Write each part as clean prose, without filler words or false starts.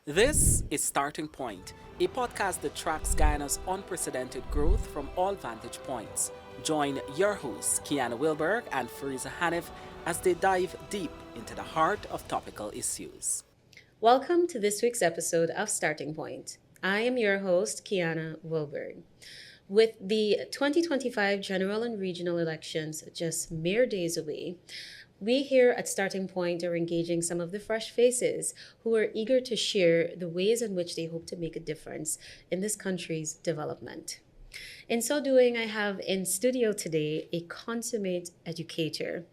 This is Starting Point, a podcast that tracks Guyana's unprecedented growth from all vantage points. Join your hosts, Kiana Wilberg and Fariza Hanif, as they dive deep into the heart of topical issues. Welcome to this week's episode of Starting Point. I am your host, Kiana Wilberg. With the 2025 general and regional elections just mere days away, we here at Starting Point are engaging some of the fresh faces who are eager to share the ways in which they hope to make a difference in this country's development. In so doing, I have in studio today a consummate educator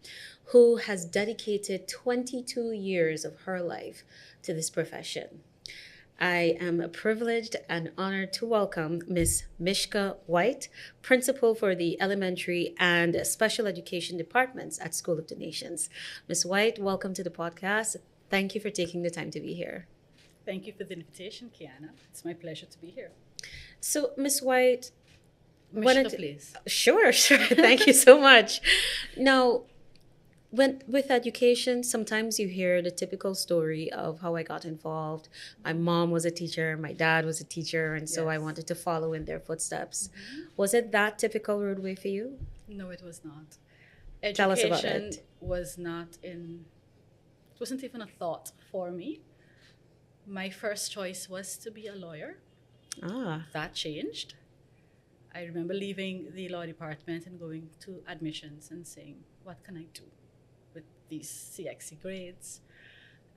who has dedicated 22 years of her life to this profession. I am privileged and honored to welcome Ms. Miscka White, Principal for the Elementary and Special Education Departments at School of the Nations. Ms. White, welcome to the podcast. Thank you for taking the time to be here. Thank you for the invitation, Kiana. It's my pleasure to be here. So, Ms. White, Mischka, please. Sure. Thank you so much. Now, with education, sometimes you hear the typical story of how I got involved. My mom was a teacher, my dad was a teacher, and so I wanted to follow in their footsteps. Was it that typical roadway for you? No, it was not. Tell us about Education it. wasn't even a thought for me. My first choice was to be a lawyer. That changed. I remember leaving the law department and going to admissions and saying, what can I do with these CXC grades?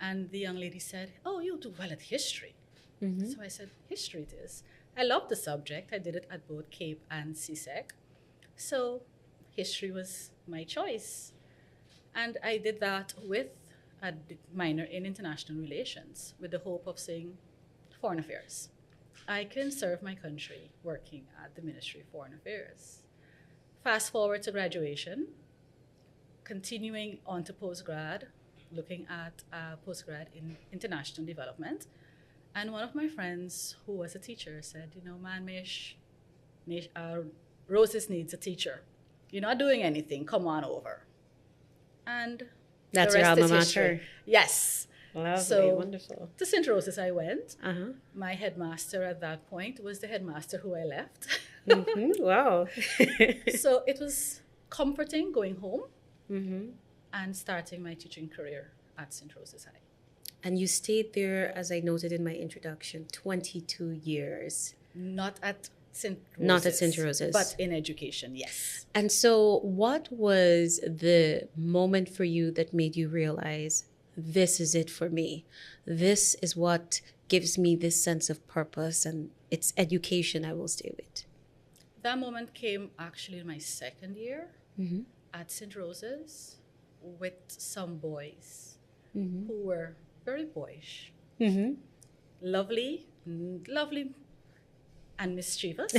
And the young lady said, oh, you'll do well at history. So I said, history it is. I loved the subject. I did it at both Cape and CSEC. So history was my choice. And I did that with a minor in international relations with the hope of saying foreign affairs. I can serve my country working at the Ministry of Foreign Affairs. Fast forward to graduation, continuing on to postgrad, looking at postgrad in international development. And one of my friends who was a teacher said, Roses needs a teacher. You're not doing anything, come on over. And That's the your rest alma is mater. history. Yes. Lovely, So, wonderful. To St. Roses I went. Uh-huh. My headmaster at that point was the headmaster who I left. Wow. So it was comforting going home and starting my teaching career at St. Roses High. And you stayed there, as I noted in my introduction, 22 years. Not at St. Roses. Not at St. Roses. But in education, yes. And so, what was the moment for you that made you realize this is it for me? This is what gives me this sense of purpose, and it's education I will stay with. That moment came actually in my second year at St. Roses with some boys who were very boyish, lovely and mischievous.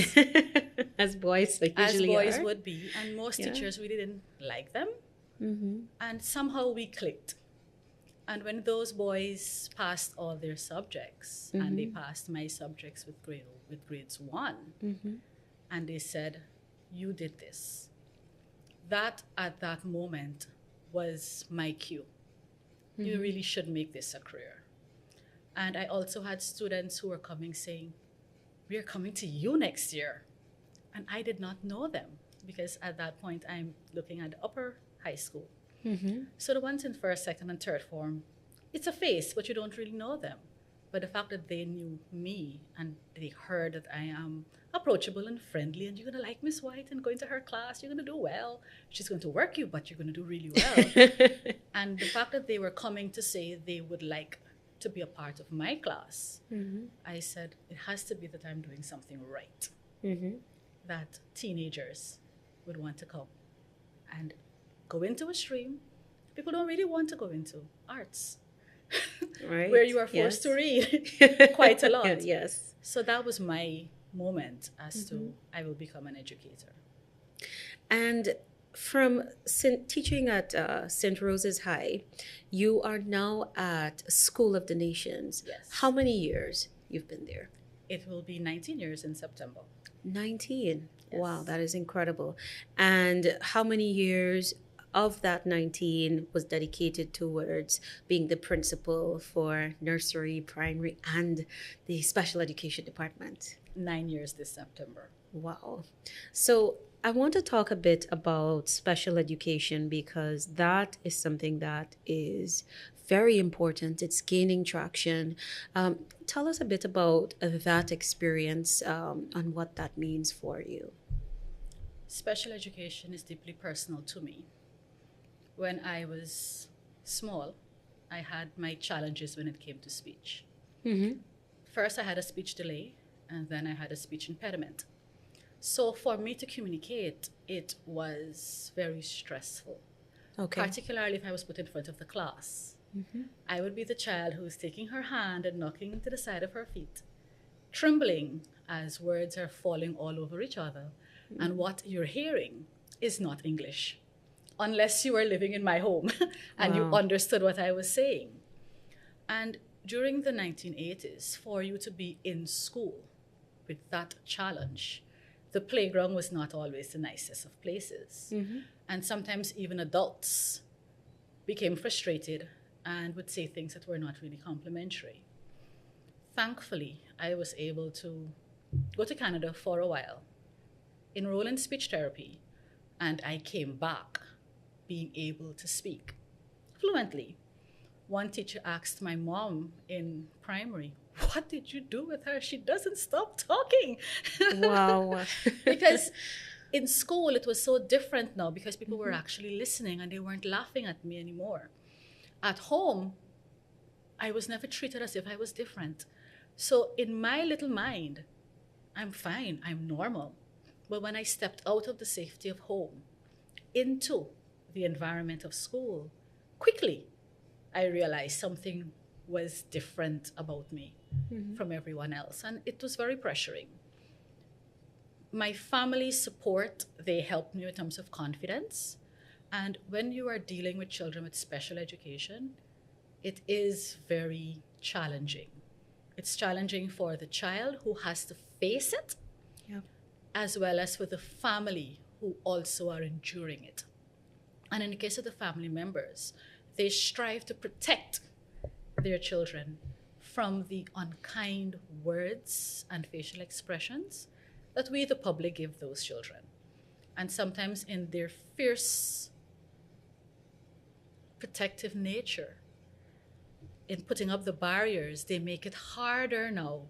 As boys like As usually boys are. would be, and most teachers really didn't like them. And somehow we clicked. And when those boys passed all their subjects, and they passed my subjects with grades 1, and they said, you did this. That at that moment was my cue. You really should make this a career. And I also had students who were coming saying, we are coming to you next year. And I did not know them because at that point I'm looking at upper high school. So the ones in first, second, and third form, it's a face, but you don't really know them. But the fact that they knew me and they heard that I am approachable and friendly and you're going to like Miss White and go into her class, you're going to do well. She's going to work you, but you're going to do really well. And the fact that they were coming to say they would like to be a part of my class, I said, it has to be that I'm doing something right. That teenagers would want to come and go into a stream people don't really want to go into arts, Right. where you are forced to read quite a lot. Yes. So that was my moment as to I will become an educator. And from teaching at St. Roses High, you are now at School of the Nations. Yes. How many years you've been there? It will be 19 years in September. 19. Yes. Wow, that is incredible. And how many years of that 19 was dedicated towards being the principal for nursery, primary, and the special education department. 9 years this September. Wow. So I want to talk a bit about special education because that is something that is very important. It's gaining traction. Tell us a bit about that experience and what that means for you. Special education is deeply personal to me. When I was small, I had my challenges when it came to speech. Mm-hmm. First, I had a speech delay, and then I had a speech impediment. So for me to communicate, it was very stressful. Okay. Particularly if I was put in front of the class. Mm-hmm. I would be the child who is taking her hand and knocking into the side of her feet, trembling as words are falling all over each other. Mm-hmm. And what you're hearing is not English, unless you were living in my home and you understood what I was saying. And during the 1980s, for you to be in school with that challenge, the playground was not always the nicest of places. Mm-hmm. And sometimes even adults became frustrated and would say things that were not really complimentary. Thankfully, I was able to go to Canada for a while, enroll in speech therapy, and I came back being able to speak fluently. One teacher asked my mom in primary, "What did you do with her? She doesn't stop talking." Wow. Because in school, it was so different now because people were actually listening and they weren't laughing at me anymore. At home, I was never treated as if I was different. So in my little mind, I'm fine, I'm normal. But when I stepped out of the safety of home into the environment of school, quickly, I realized something was different about me from everyone else. And it was very pressuring. My family's support, they helped me in terms of confidence. And when you are dealing with children with special education, it is very challenging. It's challenging for the child who has to face it, as well as for the family who also are enduring it. And in the case of the family members, they strive to protect their children from the unkind words and facial expressions that we, the public, give those children. And sometimes in their fierce protective nature, in putting up the barriers, they make it harder now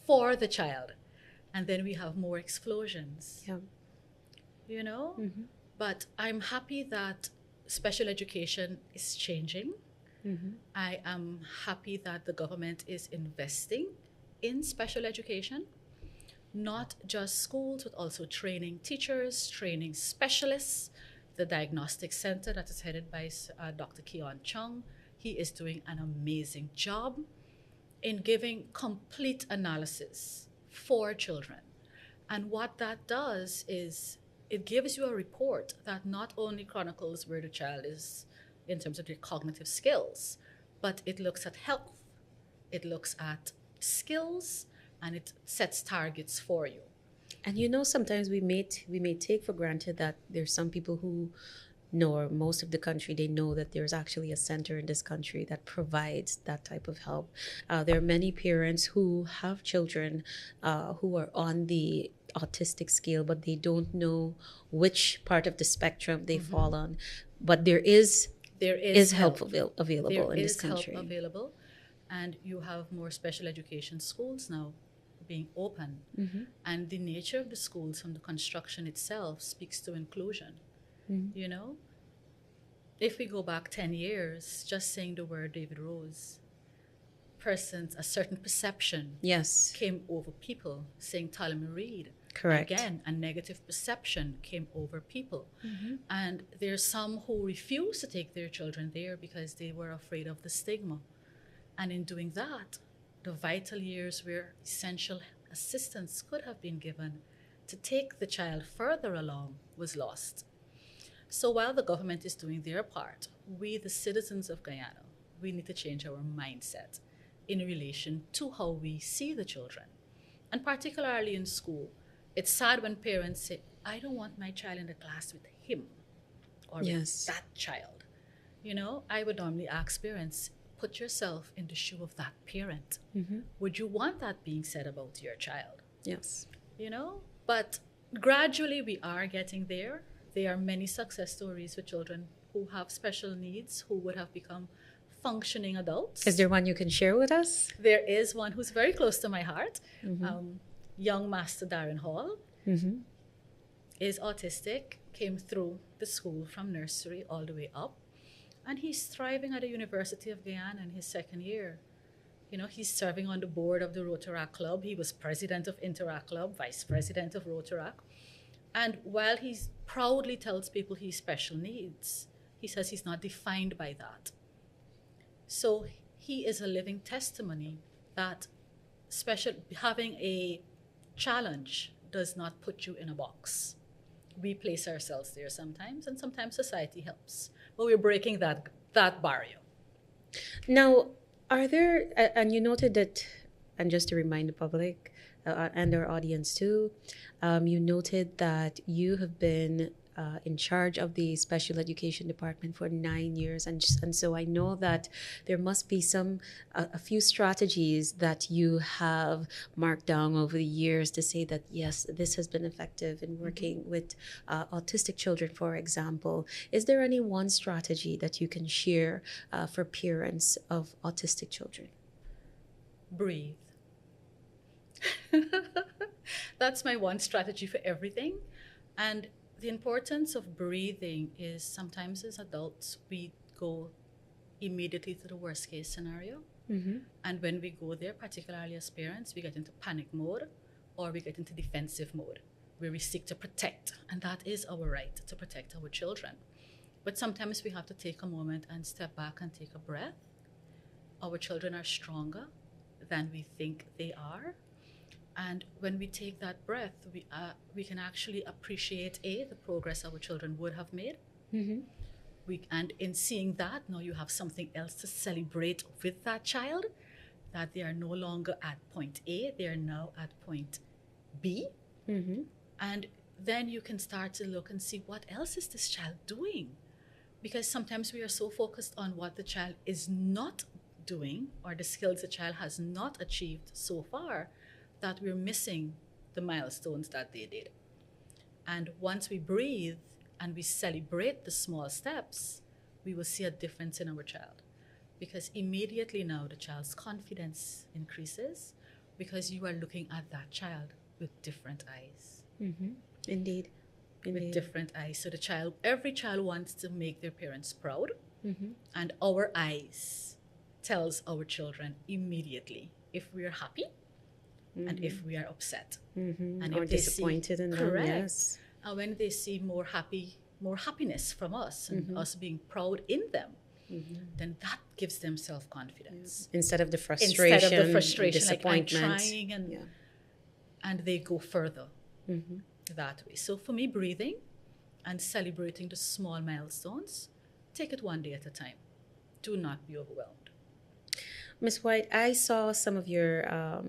for the child. And then we have more explosions. Yeah. You know? Mm-hmm. But I'm happy that special education is changing. Mm-hmm. I am happy that the government is investing in special education, not just schools, but also training teachers, training specialists. The diagnostic center that is headed by Dr. Keon Chung, he is doing an amazing job in giving complete analysis for children. And what that does is it gives you a report that not only chronicles where the child is in terms of their cognitive skills, but it looks at health, it looks at skills, and it sets targets for you. And you know, sometimes we may take for granted that there's some people who know, or most of the country, they know that there's actually a center in this country that provides that type of help. There are many parents who have children who are on the autistic scale, but they don't know which part of the spectrum they fall on. But there is help available in this country. There is help available, and you have more special education schools now being open. Mm-hmm. And the nature of the schools from the construction itself speaks to inclusion. Mm-hmm. You know, if we go back 10 years, just saying the word David Rose, a certain perception came over people. Saying Ptolemy Reed, correct. Again, a negative perception came over people. Mm-hmm. And there's some who refuse to take their children there because they were afraid of the stigma. And in doing that, the vital years where essential assistance could have been given to take the child further along was lost. So while the government is doing their part, we, the citizens of Guyana, we need to change our mindset in relation to how we see the children. And particularly in school, it's sad when parents say, "I don't want my child in the class with him or Yes. with that child. You know, I would normally ask parents, put yourself in the shoe of that parent. Would you want that being said about your child? Yes. You know, but gradually we are getting there. There are many success stories with children who have special needs, who would have become functioning adults. Is there one you can share with us? There is one who's very close to my heart. Young Master Darren Hall is autistic, came through the school from nursery all the way up, and he's thriving at the University of Guyana in his second year. You know, he's serving on the board of the Rotaract Club. He was president of Interact Club, vice president of Rotaract. And while he proudly tells people he's special needs, he says he's not defined by that. So he is a living testimony that having a challenge does not put you in a box. We place ourselves there sometimes, and sometimes society helps. But we're breaking that barrier. Now, are there, and you noted that, and just to remind the public and our audience too, you noted that you have been in charge of the special education department for 9 years, and so I know that there must be a few strategies that you have marked down over the years to say that yes, this has been effective in working with autistic children, for example. Is there any one strategy that you can share for parents of autistic children? Breathe. That's my one strategy for everything. And the importance of breathing is sometimes as adults, we go immediately to the worst case scenario. And when we go there, particularly as parents, we get into panic mode or we get into defensive mode where we seek to protect. And that is our right, to protect our children. But sometimes we have to take a moment and step back and take a breath. Our children are stronger than we think they are. And when we take that breath, we can actually appreciate, the progress our children would have made. And in seeing that, now you have something else to celebrate with that child, that they are no longer at point A, they are now at point B. And then you can start to look and see, what else is this child doing? Because sometimes we are so focused on what the child is not doing or the skills the child has not achieved so far, that we're missing the milestones that they did. And once we breathe and we celebrate the small steps, we will see a difference in our child. Because immediately now the child's confidence increases because you are looking at that child with different eyes. Indeed. With different eyes. So every child wants to make their parents proud. And our eyes tells our children immediately if we're happy and if we are upset. And or if they disappointed in them. correct. Yes. And when they see more happiness from us and us being proud in them, then that gives them self-confidence. Instead of the frustration, like I'm disappointment. trying and they go further that way. So for me, breathing and celebrating the small milestones, take it one day at a time. Do not be overwhelmed. Ms. White, I saw some of your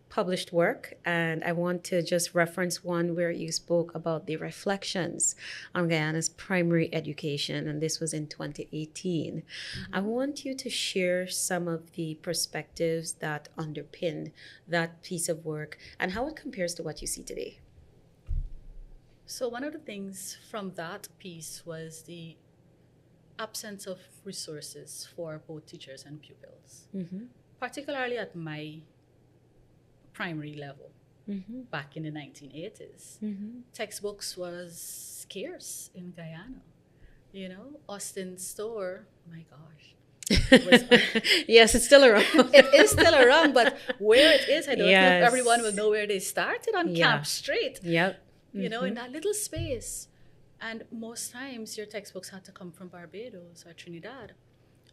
published work, and I want to just reference one where you spoke about the reflections on Guyana's primary education, and this was in 2018. I want you to share some of the perspectives that underpin that piece of work and how it compares to what you see today. So one of the things from that piece was the absence of resources for both teachers and pupils, particularly at my primary level back in the 1980s. Textbooks was scarce in Guyana. You know, Austin Store, my gosh. Yes, it's still around. It is still around, but where it is, I don't know if everyone will know where they started on Camp Street. You know, in that little space. And most times your textbooks had to come from Barbados or Trinidad.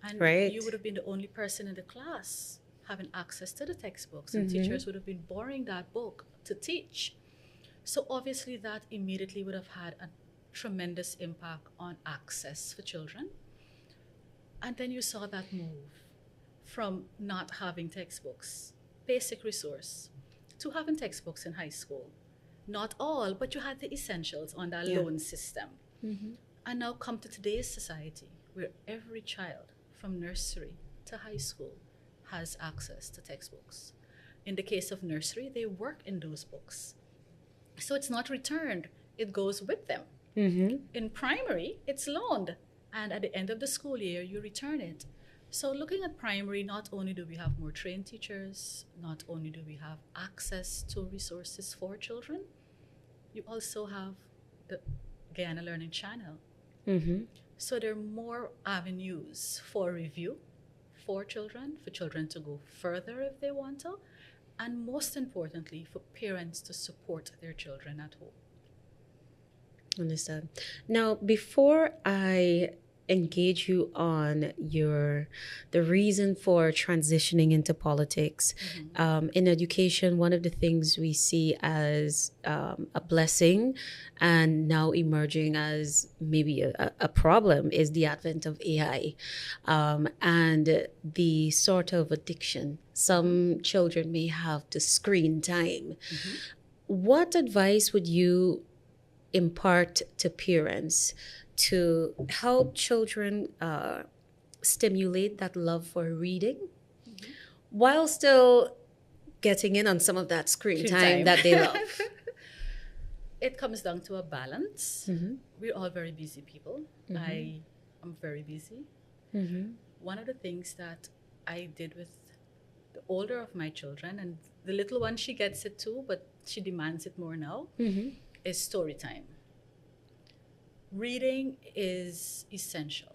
And you would have been the only person in the class having access to the textbooks, and teachers would have been borrowing that book to teach. So obviously that immediately would have had a tremendous impact on access for children. And then you saw that move from not having textbooks, basic resource, to having textbooks in high school. Not all, but you had the essentials on that loan system. And now come to today's society where every child from nursery to high school has access to textbooks. In the case of nursery, they work in those books. So it's not returned, it goes with them. In primary, it's loaned. And at the end of the school year, you return it. So looking at primary, not only do we have more trained teachers, not only do we have access to resources for children, you also have the Guyana Learning Channel. So there are more avenues for review for children to go further if they want to, and most importantly, for parents to support their children at home. Understand. Now, before I engage you on the reason for transitioning into politics, in education, one of the things we see as a blessing and now emerging as maybe a problem is the advent of AI, and the sort of addiction some children may have to screen time. What advice would you impart to parents to help children stimulate that love for reading while still getting in on some of that screen time that they love? It comes down to a balance. We're all very busy people. I am very busy. One of the things that I did with the older of my children, and the little one, she gets it too, but she demands it more now, is story time. Reading is essential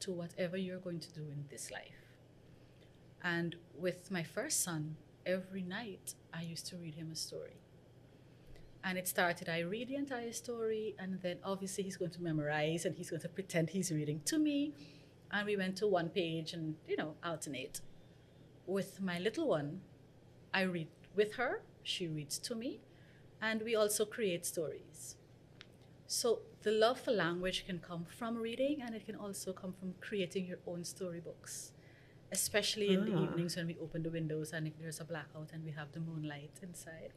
to whatever you're going to do in this life. And with my first son, every night I used to read him a story. And it started, I read the entire story, and then obviously he's going to memorize and he's going to pretend he's reading to me. And we went to one page and, alternate. With my little one, I read with her, she reads to me, and we also create stories. So the love for language can come from reading, and it can also come from creating your own storybooks, especially in the evenings when we open the windows and if there's a blackout and we have the moonlight inside.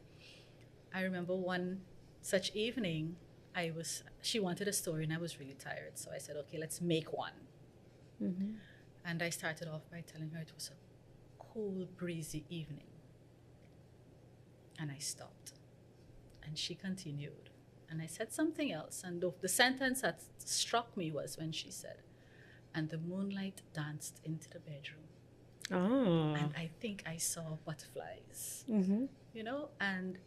I remember one such evening, she wanted a story and I was really tired. So I said, okay, let's make one. And I started off by telling her it was a cool, breezy evening. And I stopped. And she continued. And I said something else. And the sentence that struck me was when she said, and the moonlight danced into the bedroom. And I think I saw butterflies, and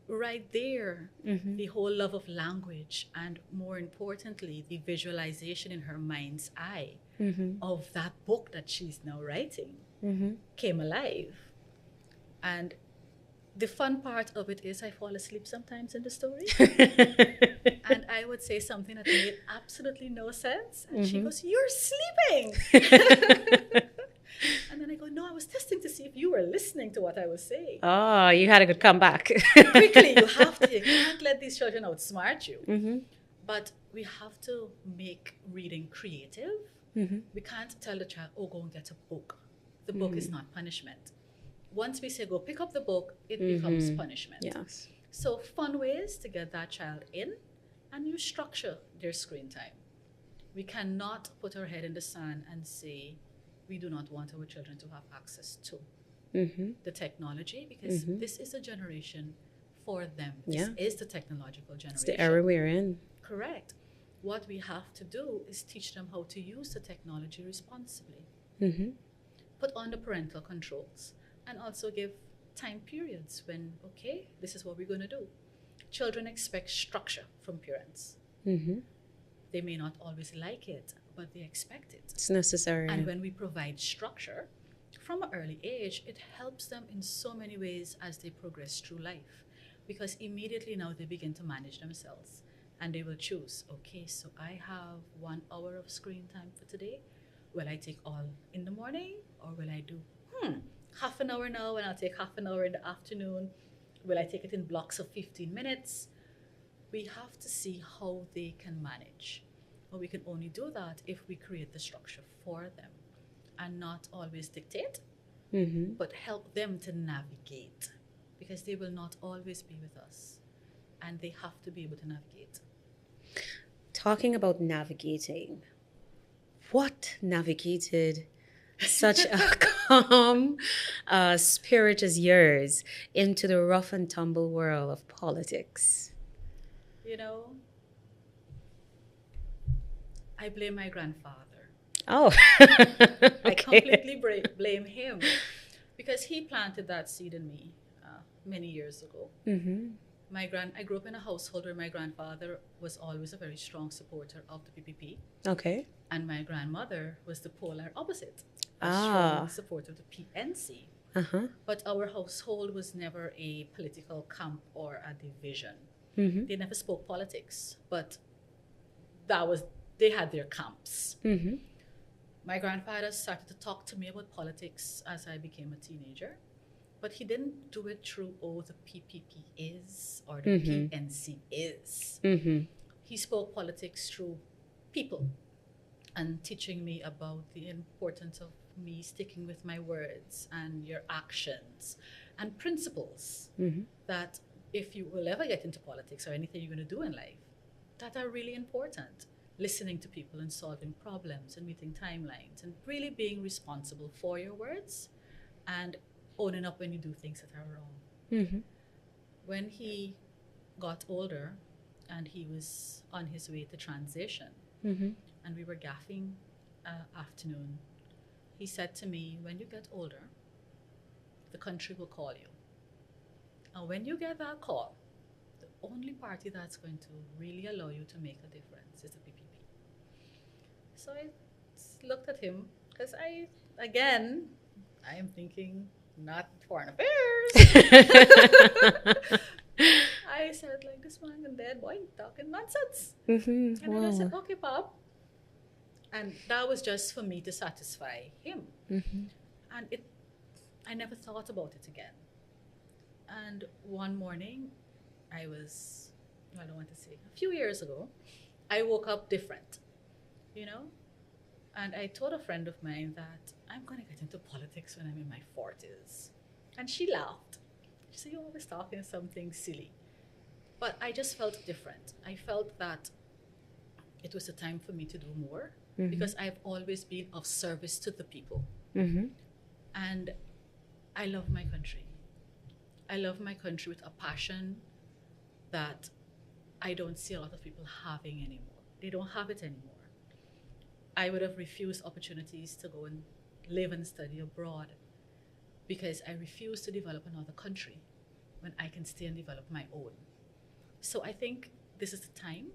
right there, the whole love of language, and more importantly, the visualization in her mind's eye of that book that she's now writing came alive. And the fun part of it is I fall asleep sometimes in the story. And I would say something that made absolutely no sense. And she goes, "You're sleeping." And then I go, "No, I was testing to see if you were listening to what I was saying." Oh, you had a good comeback. Quickly, you can't let these children outsmart you. But we have to make reading creative. We can't tell the child, "Oh, go and get a book." The book is not punishment. Once we say, "Go pick up the book," it becomes punishment. Yes. So fun ways to get that child in, and you structure their screen time. We cannot put our head in the sand and say we do not want our children to have access to the technology, because this is a generation for them. This is the technological generation. It's the era we're in. Correct. What we have to do is teach them how to use the technology responsibly. Put on the parental controls, and also give time periods when, okay, this is what we're going to do. Children expect structure from parents. They may not always like it, but they expect it. It's necessary. And when we provide structure from an early age, it helps them in so many ways as they progress through life. Because immediately now they begin to manage themselves. And they will choose, okay, so I have 1 hour of screen time for today. Will I take all in the morning, or will I do half an hour now and I'll take half an hour in the afternoon? Will I take it in blocks of 15 minutes? We have to see how they can manage. But we can only do that if we create the structure for them and not always dictate, but help them to navigate, because they will not always be with us and they have to be able to navigate. talking about navigating, what navigated such a calm spirit as yours into the rough and tumble world of politics? You know, I blame my grandfather. Oh, I completely blame him because he planted that seed in me many years ago. Mm-hmm. I grew up in a household where my grandfather was always a very strong supporter of the PPP. Okay. And my grandmother was the polar opposite, a Ah. strong supporter of the PNC. Uh-huh. But our household was never a political camp or a division. Mm-hmm. They never spoke politics, but they had their camps. Mm-hmm. My grandfather started to talk to me about politics as I became a teenager, but he didn't do it through, the PPP is or the PNC is. Mm-hmm. He spoke politics through people and teaching me about the importance of me sticking with my words and your actions and principles that if you will ever get into politics or anything you're going to do in life, that are really important. Listening to people and solving problems and meeting timelines and really being responsible for your words and owning up when you do things that are wrong. Mm-hmm. When he got older and he was on his way to transition and we were gaffing afternoon, he said to me, when you get older, the country will call you. And when you get that call, the only party that's going to really allow you to make a difference is the PPP. So I looked at him because I am thinking not foreign affairs. I said, like, this man and dead boy talking nonsense. Mm-hmm. And then I said, okay, Pop. And that was just for me to satisfy him. Mm-hmm. And I never thought about it again. And one morning, I don't want to say, a few years ago, I woke up different, And I told a friend of mine that I'm going to get into politics when I'm in my 40s. And she laughed. She said, you're always talking something silly. But I just felt different. I felt that it was a time for me to do more because I've always been of service to the people. Mm-hmm. And I love my country. I love my country with a passion that I don't see a lot of people having anymore. They don't have it anymore. I would have refused opportunities to go and live and study abroad because I refuse to develop another country when I can stay and develop my own. So I think this is the time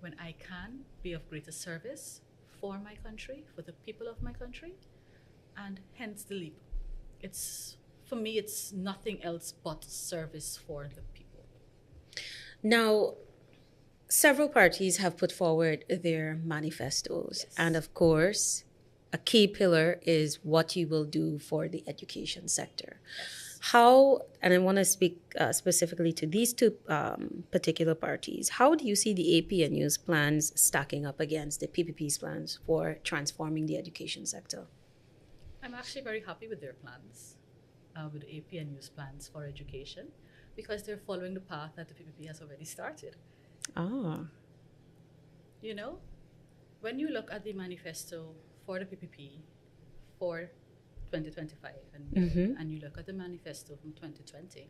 when I can be of greater service for my country, for the people of my country, and hence the leap. For me, it's nothing else but service for the people. Now, several parties have put forward their manifestos. Yes. And of course, a key pillar is what you will do for the education sector. Yes. How, and I want to speak specifically to these two particular parties, how do you see the APNU's plans stacking up against the PPP's plans for transforming the education sector? I'm actually very happy with their plans, with APNU's plans for education, because they're following the path that the PPP has already started. Ah. When you look at the manifesto for the PPP for 2025 and you look at the manifesto from 2020,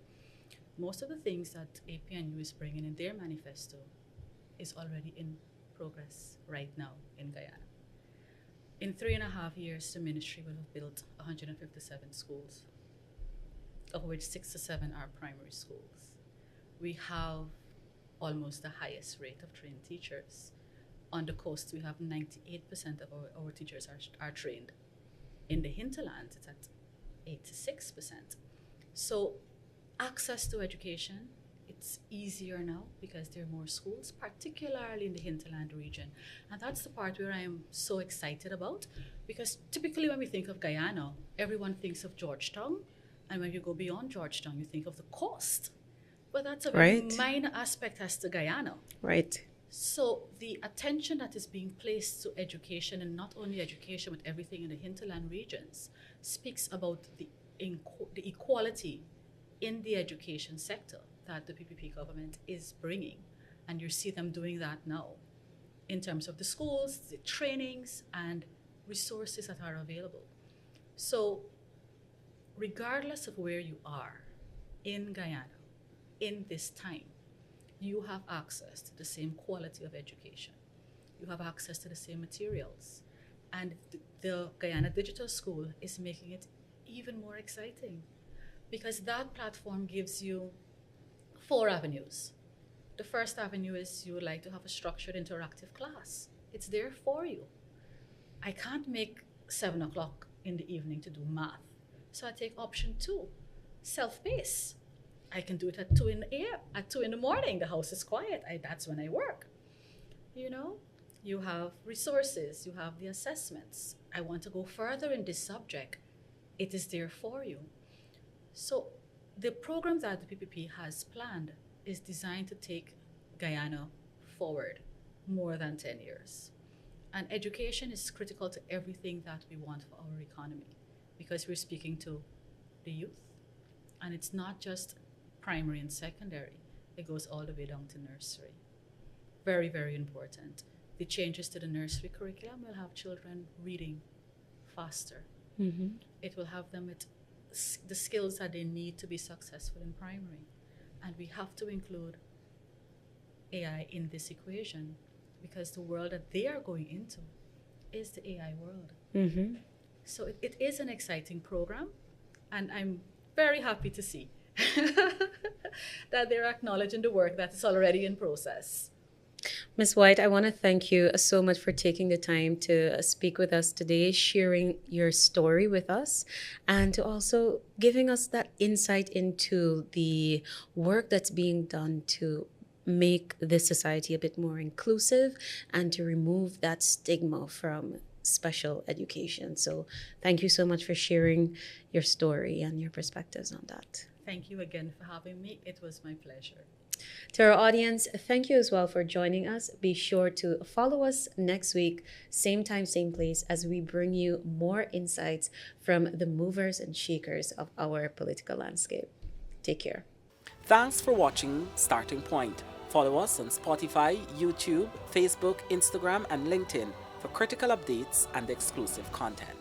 most of the things that APNU is bringing in their manifesto is already in progress right now in Guyana. In 3.5 years, the ministry will have built 157 schools, of which 6 to 7 are primary schools. We have almost the highest rate of trained teachers. On the coast, we have 98% of our teachers are trained. In the hinterlands, it's at 86%. So access to education, it's easier now because there are more schools, particularly in the hinterland region. And that's the part where I am so excited about, because typically when we think of Guyana, everyone thinks of Georgetown. And when you go beyond Georgetown, you think of the coast. But that's a very minor aspect as to Guyana. Right. So the attention that is being placed to education, and not only education, but everything in the hinterland regions, speaks about the equality in the education sector that the PPP government is bringing. And you see them doing that now. in terms of the schools, the trainings, and resources that are available. So regardless of where you are in Guyana, in this time, you have access to the same quality of education. You have access to the same materials. And the Guyana Digital School is making it even more exciting because that platform gives you 4 avenues. The first avenue is you would like to have a structured interactive class. It's there for you. I can't make 7 o'clock in the evening to do math. So I take option 2, self-paced. I can do it at 2 in the morning. The house is quiet. That's when I work. You know, you have resources, you have the assessments. I want to go further in this subject. It is there for you. So the program that the PPP has planned is designed to take Guyana forward more than 10 years. And education is critical to everything that we want for our economy because we're speaking to the youth. And it's not just primary and secondary. It goes all the way down to nursery. Very, very important. The changes to the nursery curriculum will have children reading faster. Mm-hmm. It will have them with the skills that they need to be successful in primary. And we have to include AI in this equation because the world that they are going into is the AI world. Mm-hmm. So it is an exciting program, and I'm very happy to see that they're acknowledging the work that is already in process. Ms. White, I want to thank you so much for taking the time to speak with us today, sharing your story with us, and to also giving us that insight into the work that's being done to make this society a bit more inclusive and to remove that stigma from special education. So thank you so much for sharing your story and your perspectives on that. Thank you again for having me. It was my pleasure. To our audience, thank you as well for joining us. Be sure to follow us next week, same time, same place, as we bring you more insights from the movers and shakers of our political landscape. Take care. Thanks for watching Starting Point. Follow us on Spotify, YouTube, Facebook, Instagram, and LinkedIn for critical updates and exclusive content.